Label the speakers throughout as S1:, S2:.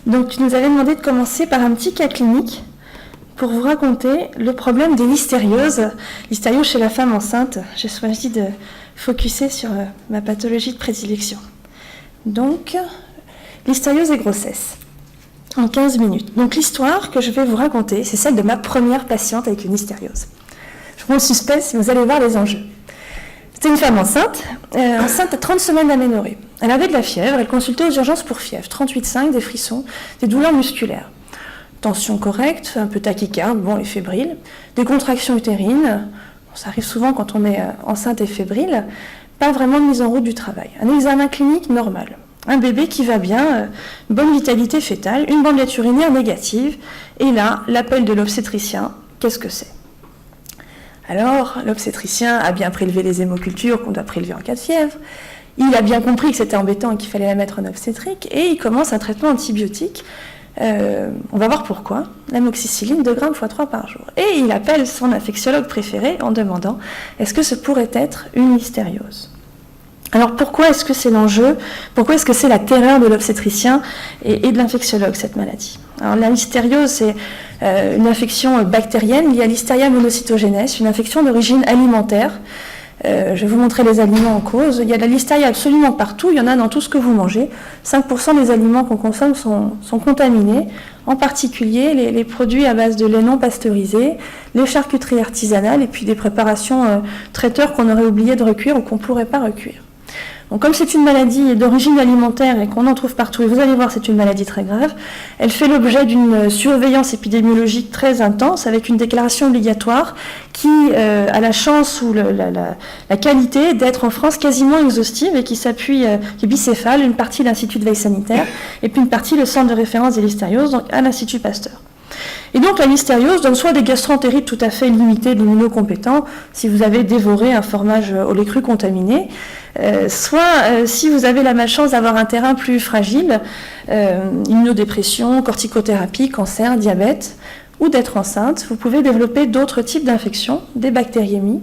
S1: Donc tu nous avais demandé de commencer par un petit cas clinique pour vous raconter le problème des listérioses. Listériose chez la femme enceinte. J'ai choisi de focuser sur ma pathologie de prédilection. Donc, listériose et grossesse. En 15 minutes. Donc l'histoire que je vais vous raconter, c'est celle de ma première patiente avec une listériose. Je vous mets le suspense et vous allez voir les enjeux. C'était une femme enceinte à 30 semaines d'aménorrhée. Elle avait de la fièvre, elle consultait aux urgences pour fièvre, 38,5, des frissons, des douleurs musculaires. Tension correcte, un peu tachycarde, et fébrile, des contractions utérines, ça arrive souvent quand on est enceinte et fébrile, pas vraiment de mise en route du travail. Un examen clinique normal. Un bébé qui va bien, bonne vitalité fœtale, une bandelette urinaire négative, et là, l'appel de l'obstétricien, qu'est-ce que c'est ? Alors, l'obstétricien a bien prélevé les hémocultures qu'on doit prélever en cas de fièvre, il a bien compris que c'était embêtant et qu'il fallait la mettre en obstétrique, et il commence un traitement antibiotique. On va voir pourquoi, l'amoxicilline 2 grammes x 3 par jour. Et il appelle son infectiologue préféré en demandant est-ce que ce pourrait être une listériose ? Alors pourquoi est-ce que c'est l'enjeu ? Pourquoi est-ce que c'est la terreur de l'obstétricien et de l'infectiologue, cette maladie ? Alors la listériose, c'est une infection bactérienne liée à Listeria monocytogenes, une infection d'origine alimentaire. Je vais vous montrer les aliments en cause. Il y a de la listeria absolument partout, il y en a dans tout ce que vous mangez. 5% des aliments qu'on consomme sont contaminés, en particulier les produits à base de lait non pasteurisé, les charcuteries artisanales et puis des préparations traiteurs qu'on aurait oublié de recuire ou qu'on ne pourrait pas recuire. Donc, comme c'est une maladie d'origine alimentaire et qu'on en trouve partout, et vous allez voir, c'est une maladie très grave, elle fait l'objet d'une surveillance épidémiologique très intense avec une déclaration obligatoire qui a la chance ou la qualité d'être en France quasiment exhaustive et qui s'appuie, qui est bicéphale, une partie l'Institut de veille sanitaire et puis une partie le centre de référence des listérioses, donc à l'Institut Pasteur. Et donc la listériose donne soit des gastroentérites tout à fait limitées de l'immunocompétent, si vous avez dévoré un fromage au lait cru contaminé, soit si vous avez la malchance d'avoir un terrain plus fragile, immunodépression, corticothérapie, cancer, diabète, ou d'être enceinte, vous pouvez développer d'autres types d'infections, des bactériémies,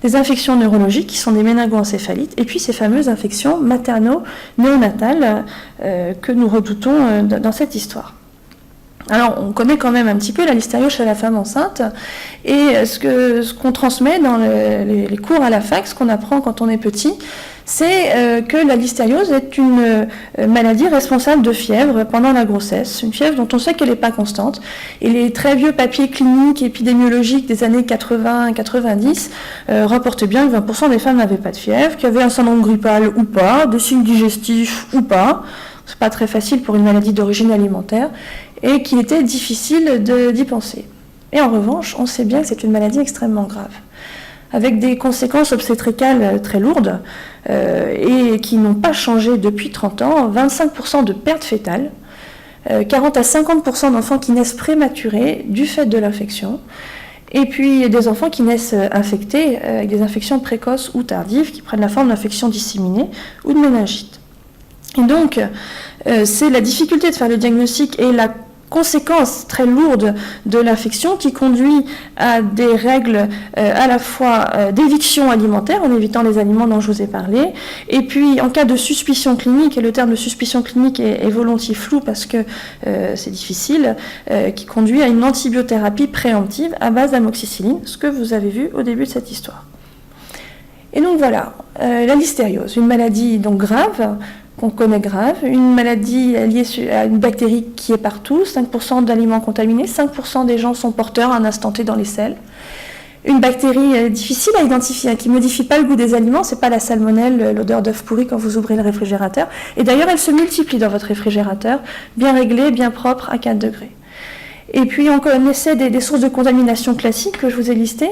S1: des infections neurologiques qui sont des méningoencéphalites, et puis ces fameuses infections materno-néonatales que nous redoutons dans cette histoire. Alors, on connaît quand même un petit peu la listériose chez la femme enceinte, et ce qu'on transmet dans les cours à la fac, ce qu'on apprend quand on est petit, c'est que la listériose est une maladie responsable de fièvre pendant la grossesse, une fièvre dont on sait qu'elle n'est pas constante, et les très vieux papiers cliniques épidémiologiques des années 80-90 rapportent bien que 20% des femmes n'avaient pas de fièvre, qu'il y avait un syndrome grippal ou pas, des signes digestifs ou pas. C'est pas très facile pour une maladie d'origine alimentaire, et qu'il était difficile d'y penser. Et en revanche, on sait bien que c'est une maladie extrêmement grave, avec des conséquences obstétricales très lourdes, et qui n'ont pas changé depuis 30 ans, 25% de pertes fétales, 40 à 50% d'enfants qui naissent prématurés du fait de l'infection, et puis des enfants qui naissent infectés, avec des infections précoces ou tardives, qui prennent la forme d'infections disséminées ou de méningite. Et donc, c'est la difficulté de faire le diagnostic et la conséquence très lourde de l'infection qui conduit à des règles à la fois d'éviction alimentaire, en évitant les aliments dont je vous ai parlé, et puis en cas de suspicion clinique, et le terme de suspicion clinique est volontiers flou parce que c'est difficile, qui conduit à une antibiothérapie préemptive à base d'amoxicilline, ce que vous avez vu au début de cette histoire. Et donc voilà, la listériose, une maladie donc grave, qu'on connaît grave, une maladie liée à une bactérie qui est partout, 5% d'aliments contaminés, 5% des gens sont porteurs à un instant T dans les selles. Une bactérie difficile à identifier, qui ne modifie pas le goût des aliments, c'est pas la salmonelle, l'odeur d'œuf pourri quand vous ouvrez le réfrigérateur. Et d'ailleurs, elle se multiplie dans votre réfrigérateur, bien réglée, bien propre, à 4 degrés. Et puis on connaissait des sources de contamination classiques que je vous ai listées.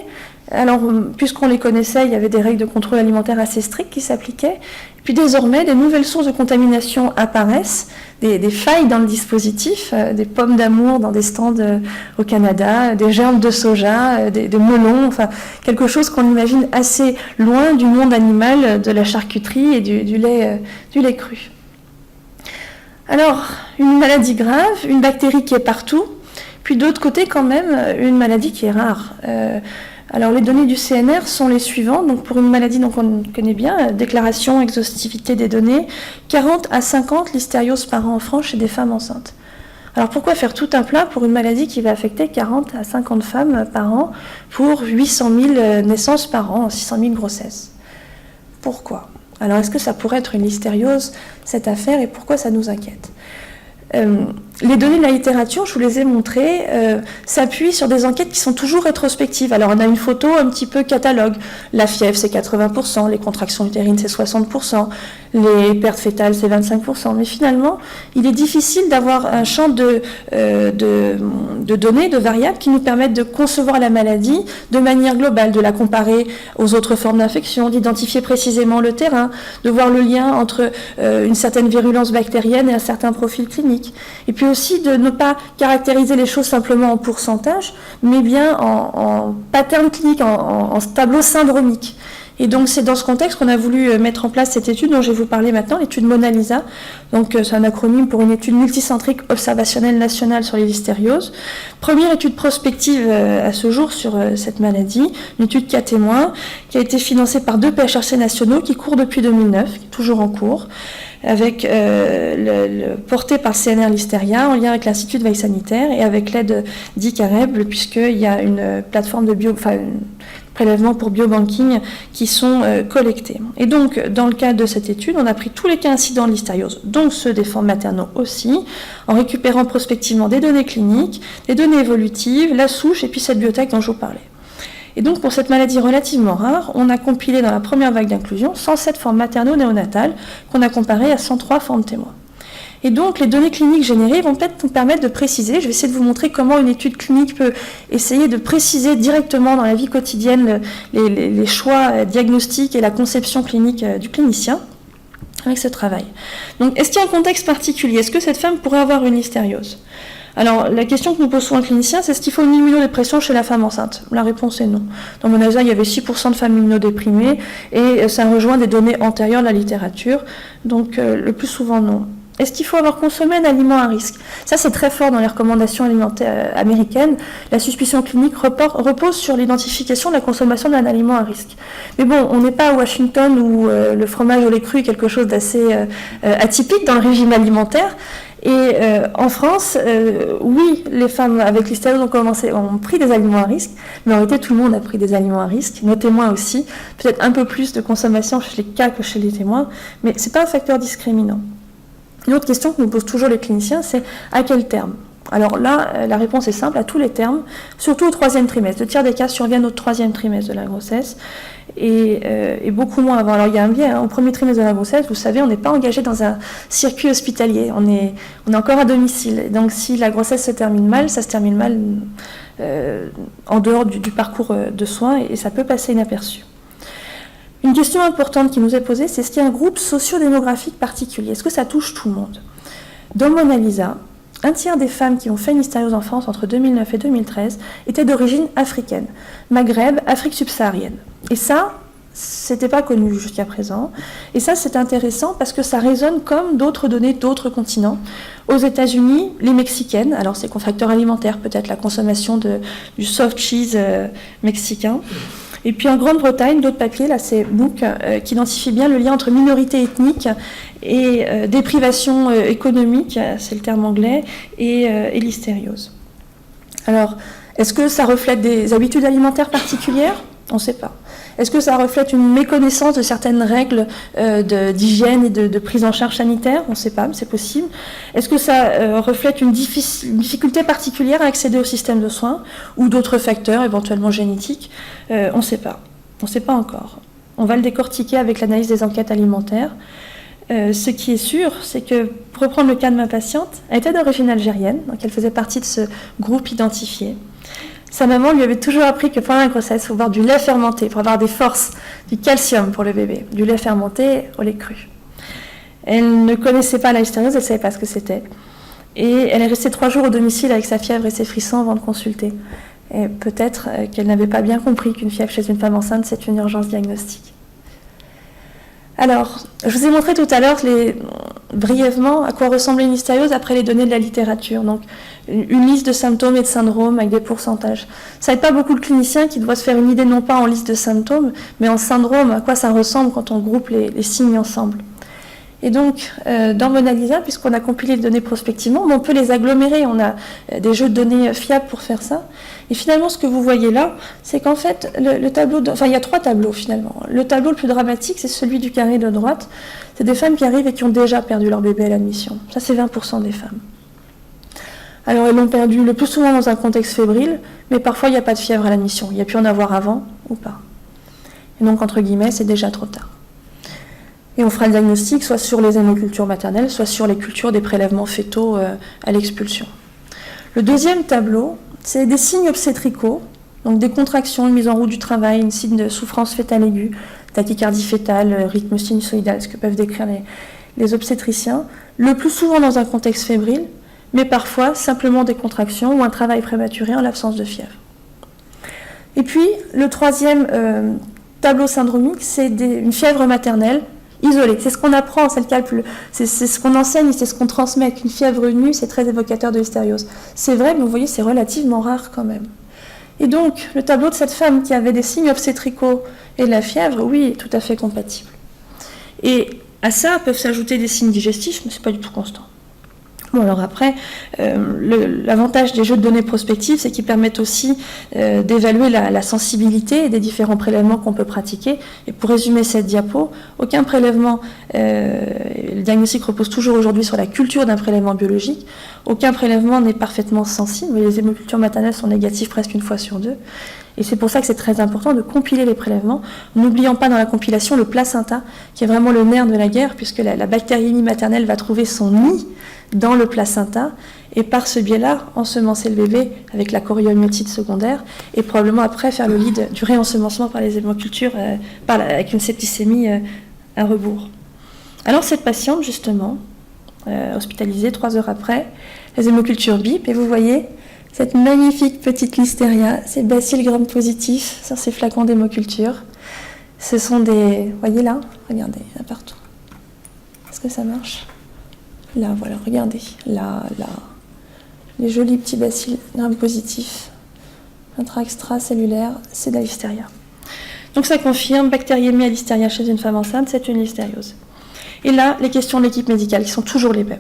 S1: Alors, puisqu'on les connaissait, il y avait des règles de contrôle alimentaire assez strictes qui s'appliquaient. Et puis désormais, des nouvelles sources de contamination apparaissent, des failles dans le dispositif, des pommes d'amour dans des stands au Canada, des germes de soja, des melons, enfin quelque chose qu'on imagine assez loin du monde animal, de la charcuterie et du lait cru. Alors, une maladie grave, une bactérie qui est partout, puis d'autre côté quand même, une maladie qui est rare. Alors les données du CNR sont les suivantes, donc pour une maladie dont on connaît bien, déclaration, exhaustivité des données, 40 à 50 listérioses par an en France chez des femmes enceintes. Alors pourquoi faire tout un plat pour une maladie qui va affecter 40 à 50 femmes par an pour 800 000 naissances par an, 600 000 grossesses? Pourquoi? Alors est-ce que ça pourrait être une listériose, cette affaire, et pourquoi ça nous inquiète? Les données de la littérature, je vous les ai montrées, s'appuient sur des enquêtes qui sont toujours rétrospectives. Alors on a une photo un petit peu catalogue. La fièvre, c'est 80%, les contractions utérines, c'est 60%, les pertes fétales, c'est 25%. Mais finalement, il est difficile d'avoir un champ de données, de variables qui nous permettent de concevoir la maladie de manière globale, de la comparer aux autres formes d'infection, d'identifier précisément le terrain, de voir le lien entre une certaine virulence bactérienne et un certain profil clinique. Et puis aussi de ne pas caractériser les choses simplement en pourcentage, mais bien en pattern clinique, en tableau syndromique. Et donc c'est dans ce contexte qu'on a voulu mettre en place cette étude dont je vais vous parler maintenant, l'étude Mona Lisa. Donc c'est un acronyme pour une étude multicentrique observationnelle nationale sur les listérioses. Première étude prospective à ce jour sur cette maladie, une étude cas témoin qui a été financée par 2 PHRC nationaux qui courent depuis 2009, qui est toujours en cours, avec porté par CNR Listeria en lien avec l'Institut de veille sanitaire et avec l'aide d'ICAREB, puisqu'il y a une plateforme de prélèvements pour biobanking qui sont collectés. Et donc, dans le cadre de cette étude, on a pris tous les cas incidents de listériose, donc ceux des formes maternaux aussi, en récupérant prospectivement des données cliniques, des données évolutives, la souche et puis cette bibliothèque dont je vous parlais. Et donc, pour cette maladie relativement rare, on a compilé dans la première vague d'inclusion 107 formes maternaux-néonatales qu'on a comparées à 103 formes témoins. Et donc, les données cliniques générées vont peut-être nous permettre de préciser, je vais essayer de vous montrer comment une étude clinique peut essayer de préciser directement dans la vie quotidienne les choix diagnostiques et la conception clinique du clinicien avec ce travail. Donc, est-ce qu'il y a un contexte particulier? Est-ce que cette femme pourrait avoir une listériose? Alors, la question que nous pose souvent le clinicien, c'est est-ce qu'il faut une immunodépression chez la femme enceinte? La réponse est non. Dans Mona Lisa, il y avait 6% de femmes immunodéprimées et ça rejoint des données antérieures de la littérature, donc le plus souvent non. Est-ce qu'il faut avoir consommé un aliment à risque? Ça, c'est très fort dans les recommandations alimentaires américaines. La suspicion clinique repose sur l'identification de la consommation d'un aliment à risque. Mais bon, on n'est pas à Washington où le fromage au lait cru est quelque chose d'assez atypique dans le régime alimentaire. Et en France, oui, les femmes avec listériose ont pris des aliments à risque, mais en réalité, tout le monde a pris des aliments à risque, nos témoins aussi, peut-être un peu plus de consommation chez les cas que chez les témoins, mais ce n'est pas un facteur discriminant. Une autre question que nous posent toujours les cliniciens, c'est à quel terme? Alors là, la réponse est simple, à tous les termes, surtout au 3e trimestre. 2 tiers des cas surviennent au 3e trimestre de la grossesse et beaucoup moins avant. Alors il y a un biais, au 1er trimestre de la grossesse, vous savez, on n'est pas engagé dans un circuit hospitalier, on est encore à domicile. Donc si la grossesse se termine mal, ça se termine mal en dehors du parcours de soins et ça peut passer inaperçu. Une question importante qui nous est posée, c'est est-ce qu'il y a un groupe socio-démographique particulier? Est-ce que ça touche tout le monde? Dans Mona Lisa, 1 tiers des femmes qui ont fait une listériose en France entre 2009 et 2013 étaient d'origine africaine, Maghreb, Afrique subsaharienne. Et ça, c'était pas connu jusqu'à présent. Et ça, c'est intéressant parce que ça résonne comme d'autres données d'autres continents. Aux États-Unis, les Mexicaines, alors c'est facteur alimentaire, peut-être la consommation du soft cheese mexicain. Et puis en Grande-Bretagne, d'autres papiers, là c'est Book, qui identifie bien le lien entre minorité ethnique et déprivation économique, c'est le terme anglais, et listériose. Alors, est-ce que ça reflète des habitudes alimentaires particulières? On ne sait pas. Est-ce que ça reflète une méconnaissance de certaines règles d'hygiène et de prise en charge sanitaire? On ne sait pas, mais c'est possible. Est-ce que ça reflète une difficulté particulière à accéder au système de soins ou d'autres facteurs, éventuellement génétiques? On ne sait pas. On ne sait pas encore. On va le décortiquer avec l'analyse des enquêtes alimentaires. Ce qui est sûr, c'est que, pour reprendre le cas de ma patiente, elle était d'origine algérienne, donc elle faisait partie de ce groupe identifié. Sa maman lui avait toujours appris que pendant la grossesse, il faut boire du lait fermenté pour avoir des forces, du calcium pour le bébé, du lait fermenté au lait cru. Elle ne connaissait pas la listériose, elle ne savait pas ce que c'était. Et elle est restée 3 jours au domicile avec sa fièvre et ses frissons avant de consulter. Et peut-être qu'elle n'avait pas bien compris qu'une fièvre chez une femme enceinte, c'est une urgence diagnostique. Alors, je vous ai montré tout à l'heure brièvement à quoi ressemblait une listériose après les données de la littérature. Donc, une liste de symptômes et de syndromes avec des pourcentages. Ça n'aide pas beaucoup le clinicien qui doit se faire une idée non pas en liste de symptômes, mais en syndrome, à quoi ça ressemble quand on groupe les signes ensemble. Et donc, dans MONALYSA, puisqu'on a compilé les données prospectivement, on peut les agglomérer. On a des jeux de données fiables pour faire ça. Et finalement, ce que vous voyez là, c'est qu'en fait, le tableau... Enfin, il y a 3 tableaux, finalement. Le tableau le plus dramatique, c'est celui du carré de droite. C'est des femmes qui arrivent et qui ont déjà perdu leur bébé à l'admission. Ça, c'est 20% des femmes. Alors, elles l'ont perdu le plus souvent dans un contexte fébrile, mais parfois, il n'y a pas de fièvre à l'admission. Il y a pu en avoir avant ou pas. Et donc, entre guillemets, c'est déjà trop tard. Et on fera le diagnostic soit sur les hémocultures maternelles, soit sur les cultures des prélèvements fœtaux à l'expulsion. Le deuxième tableau, c'est des signes obstétricaux, donc des contractions, une mise en route du travail, une signe de souffrance fœtale aiguë, tachycardie fœtale, rythme sinusoïdal, ce que peuvent décrire les obstétriciens, le plus souvent dans un contexte fébrile, mais parfois simplement des contractions ou un travail prématuré en l'absence de fièvre. Et puis, le troisième tableau syndromique, c'est une fièvre maternelle isolée. C'est ce qu'on apprend, c'est ce qu'on enseigne, c'est ce qu'on transmet. Qu'une fièvre nue, c'est très évocateur de l'hystériose. C'est vrai, mais vous voyez, c'est relativement rare quand même. Et donc, le tableau de cette femme qui avait des signes obstétricaux et de la fièvre, oui, est tout à fait compatible. Et à ça peuvent s'ajouter des signes digestifs, mais ce n'est pas du tout constant. Bon, alors après, l'avantage des jeux de données prospectives, c'est qu'ils permettent aussi d'évaluer la sensibilité des différents prélèvements qu'on peut pratiquer. Et pour résumer cette diapo, aucun prélèvement, le diagnostic repose toujours aujourd'hui sur la culture d'un prélèvement biologique, aucun prélèvement n'est parfaitement sensible, mais les hémocultures maternelles sont négatives presque 1 fois sur 2. Et c'est pour ça que c'est très important de compiler les prélèvements, n'oubliant pas dans la compilation le placenta, qui est vraiment le nerf de la guerre, puisque la bactériémie maternelle va trouver son nid dans le placenta, et par ce biais-là, ensemencer le bébé avec la choriomyotite secondaire, et probablement après faire le lead du réensemencement par les hémocultures, avec une septicémie à rebours. Alors cette patiente, justement, hospitalisée 3 heures après, les hémocultures bip, et vous voyez cette magnifique petite listeria, ces bacilles gram-positifs sur ces flacons d'hémoculture. Ce sont des... Vous voyez là? Regardez, là partout. Est-ce que ça marche? Là, voilà, regardez. Là. Les jolis petits bacilles gram-positifs. Intra-extracellulaire, c'est de la listeria. Donc ça confirme, bactériémie à listeria chez une femme enceinte, c'est une listériose. Et là, les questions de l'équipe médicale, qui sont toujours les mêmes,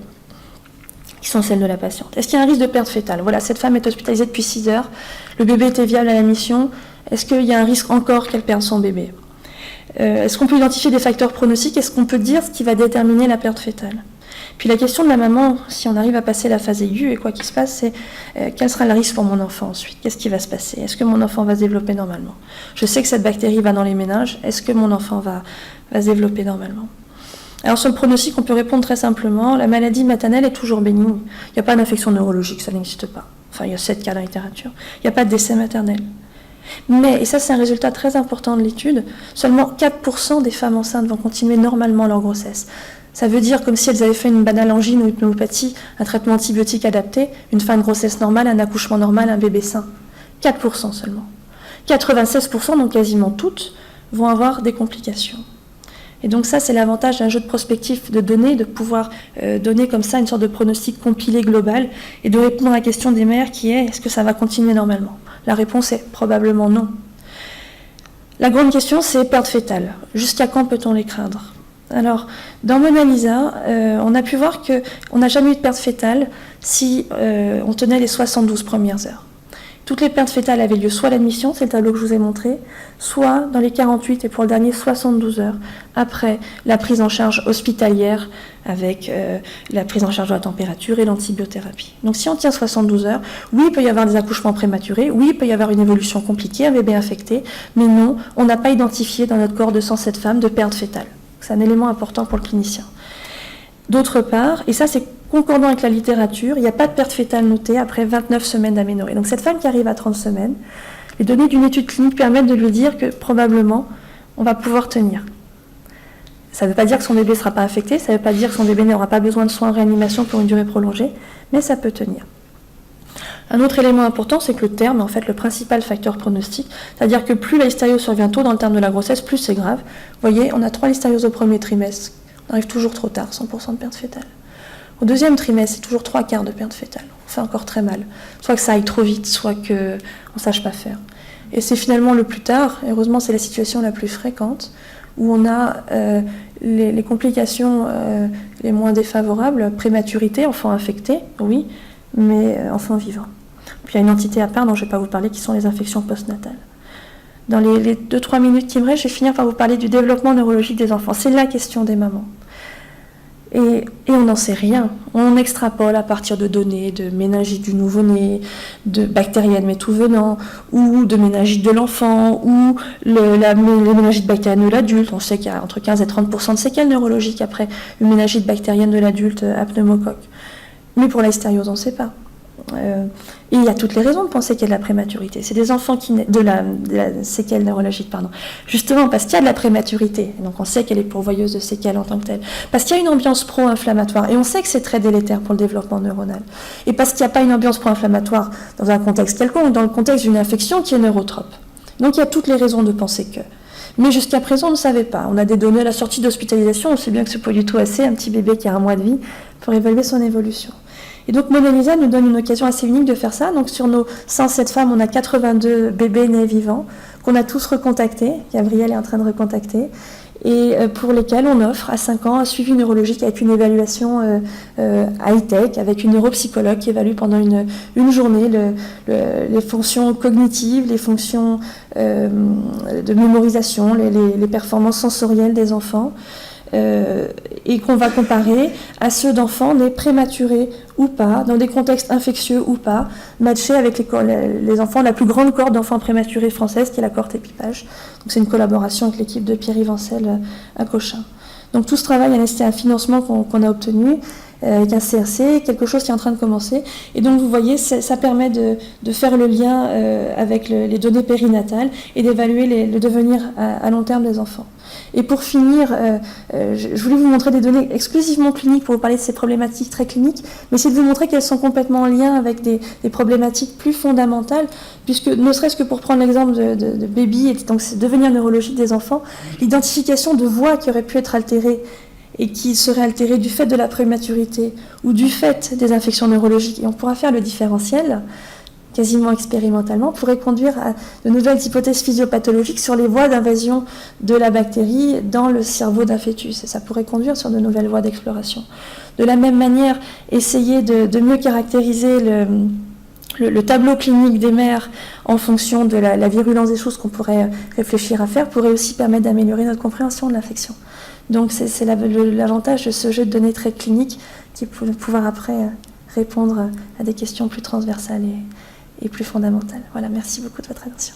S1: qui sont celles de la patiente. Est-ce qu'il y a un risque de perte fœtale? Voilà, cette femme est hospitalisée depuis 6 heures, le bébé était viable à la mission, est-ce qu'il y a un risque encore qu'elle perde son bébé? Est-ce qu'on peut identifier des facteurs pronostiques? Est-ce qu'on peut dire ce qui va déterminer la perte fœtale? Puis la question de la maman, si on arrive à passer la phase aiguë, et quoi qu'il se passe, c'est quel sera le risque pour mon enfant ensuite? Qu'est-ce qui va se passer? Est-ce que mon enfant va se développer normalement? Je sais que cette bactérie va dans les méninges, est-ce que mon enfant va se développer normalement? Alors sur le pronostic, on peut répondre très simplement, la maladie maternelle est toujours bénigne. Il n'y a pas d'infection neurologique, ça n'existe pas. Enfin, il y a 7 cas dans la littérature. Il n'y a pas de décès maternel. Mais, et ça c'est un résultat très important de l'étude, seulement 4% des femmes enceintes vont continuer normalement leur grossesse. Ça veut dire comme si elles avaient fait une banale angine ou une pneumopathie, un traitement antibiotique adapté, une fin de grossesse normale, un accouchement normal, un bébé sain. 4% seulement. 96%, donc quasiment toutes, vont avoir des complications. Et donc ça, c'est l'avantage d'un jeu de prospectif de données, de pouvoir donner comme ça une sorte de pronostic compilé global et de répondre à la question des mères qui est, est-ce que ça va continuer normalement? La réponse est probablement non. La grande question, c'est perte fœtale. Jusqu'à quand peut-on les craindre? Alors, dans MONALYSA, on a pu voir qu'on n'a jamais eu de perte fœtale si on tenait les 72 premières heures. Toutes les pertes fœtales avaient lieu soit à l'admission, c'est le tableau que je vous ai montré, soit dans les 48 et pour le dernier 72 heures après la prise en charge hospitalière avec la prise en charge de la température et l'antibiothérapie. Donc si on tient 72 heures, oui, il peut y avoir des accouchements prématurés, oui, il peut y avoir une évolution compliquée, un bébé infecté, mais non, on n'a pas identifié dans notre corps de 107 femmes de perte fœtale. C'est un élément important pour le clinicien. D'autre part, et ça c'est concordant avec la littérature, il n'y a pas de perte fœtale notée après 29 semaines d'aménorrhée. Donc cette femme qui arrive à 30 semaines, les données d'une étude clinique permettent de lui dire que probablement on va pouvoir tenir. Ça ne veut pas dire que son bébé ne sera pas infecté, ça ne veut pas dire que son bébé n'aura pas besoin de soins en réanimation pour une durée prolongée, mais ça peut tenir. Un autre élément important, c'est que le terme est en fait le principal facteur pronostic, c'est-à-dire que plus la listériose survient tôt dans le terme de la grossesse, plus c'est grave. Vous voyez, on a 3 listérioses au premier trimestre, on arrive toujours trop tard, 100% de perte fœtale. Au deuxième trimestre, c'est toujours 3/4 de perte fœtale. On fait encore très mal. Soit que ça aille trop vite, soit qu'on ne sache pas faire. Et c'est finalement le plus tard, et heureusement c'est la situation la plus fréquente, où on a les complications les moins défavorables, prématurité, enfant infecté, oui, mais enfant vivant. Puis il y a une entité à part dont je ne vais pas vous parler, qui sont les infections postnatales. Dans les 2-3 minutes qui me restent, je vais finir par vous parler du développement neurologique des enfants. C'est la question des mamans. Et on n'en sait rien. On extrapole à partir de données de méningite du nouveau-né, de bactérienne mais tout venant, ou de méningite de l'enfant, ou les méningites bactériennes de l'adulte. On sait qu'il y a entre 15 et 30% de séquelles neurologiques après une méningite bactérienne de l'adulte à pneumocoque. Mais pour la hystériose, on ne sait pas. Et il y a toutes les raisons de penser qu'il y a de la prématurité. C'est des enfants qui de la séquelle neurologique, pardon. Justement parce qu'il y a de la prématurité. Donc on sait qu'elle est pourvoyeuse de séquelles en tant que telle. Parce qu'il y a une ambiance pro-inflammatoire. Et on sait que c'est très délétère pour le développement neuronal. Et parce qu'il n'y a pas une ambiance pro-inflammatoire dans un contexte quelconque, dans le contexte d'une infection qui est neurotrope. Donc il y a toutes les raisons de penser que. Mais jusqu'à présent, on ne savait pas. On a des données à la sortie d'hospitalisation. On sait bien que c'est pas du tout assez, un petit bébé qui a 1 mois de vie, pour évaluer son évolution. Et donc Mona Lisa nous donne une occasion assez unique de faire ça. Donc sur nos 107 femmes, on a 82 bébés nés vivants qu'on a tous recontactés. Gabriel est en train de recontacter. Et pour lesquels on offre à 5 ans un suivi neurologique avec une évaluation high-tech, avec une neuropsychologue qui évalue pendant une journée les fonctions cognitives, les fonctions de mémorisation, les performances sensorielles des enfants. Et qu'on va comparer à ceux d'enfants nés prématurés ou pas, dans des contextes infectieux ou pas, matchés avec les enfants, la plus grande cohorte d'enfants prématurés française, qui est la cohorte Épipage. Donc c'est une collaboration avec l'équipe de Pierre-Yves Ancel à Cochin. Donc tout ce travail a nécessité un financement qu'on a obtenu, avec un CRC, quelque chose qui est en train de commencer. Et donc vous voyez, ça permet de faire le lien avec les données périnatales et d'évaluer le devenir à long terme des enfants. Et pour finir, je voulais vous montrer des données exclusivement cliniques pour vous parler de ces problématiques très cliniques, mais c'est de vous montrer qu'elles sont complètement en lien avec des problématiques plus fondamentales, puisque ne serait-ce que pour prendre l'exemple de baby, et donc c'est devenir neurologique des enfants, l'identification de voix qui auraient pu être altérées et qui seraient altérées du fait de la prématurité ou du fait des infections neurologiques, et on pourra faire le différentiel, quasiment expérimentalement, pourrait conduire à de nouvelles hypothèses physiopathologiques sur les voies d'invasion de la bactérie dans le cerveau d'un fœtus. Et ça pourrait conduire sur de nouvelles voies d'exploration. De la même manière, essayer de mieux caractériser le tableau clinique des mères en fonction de la virulence des choses qu'on pourrait réfléchir à faire pourrait aussi permettre d'améliorer notre compréhension de l'infection. Donc c'est l'avantage de ce jeu de données très clinique qui peut pouvoir après répondre à des questions plus transversales et plus fondamentale. Voilà, merci beaucoup de votre attention.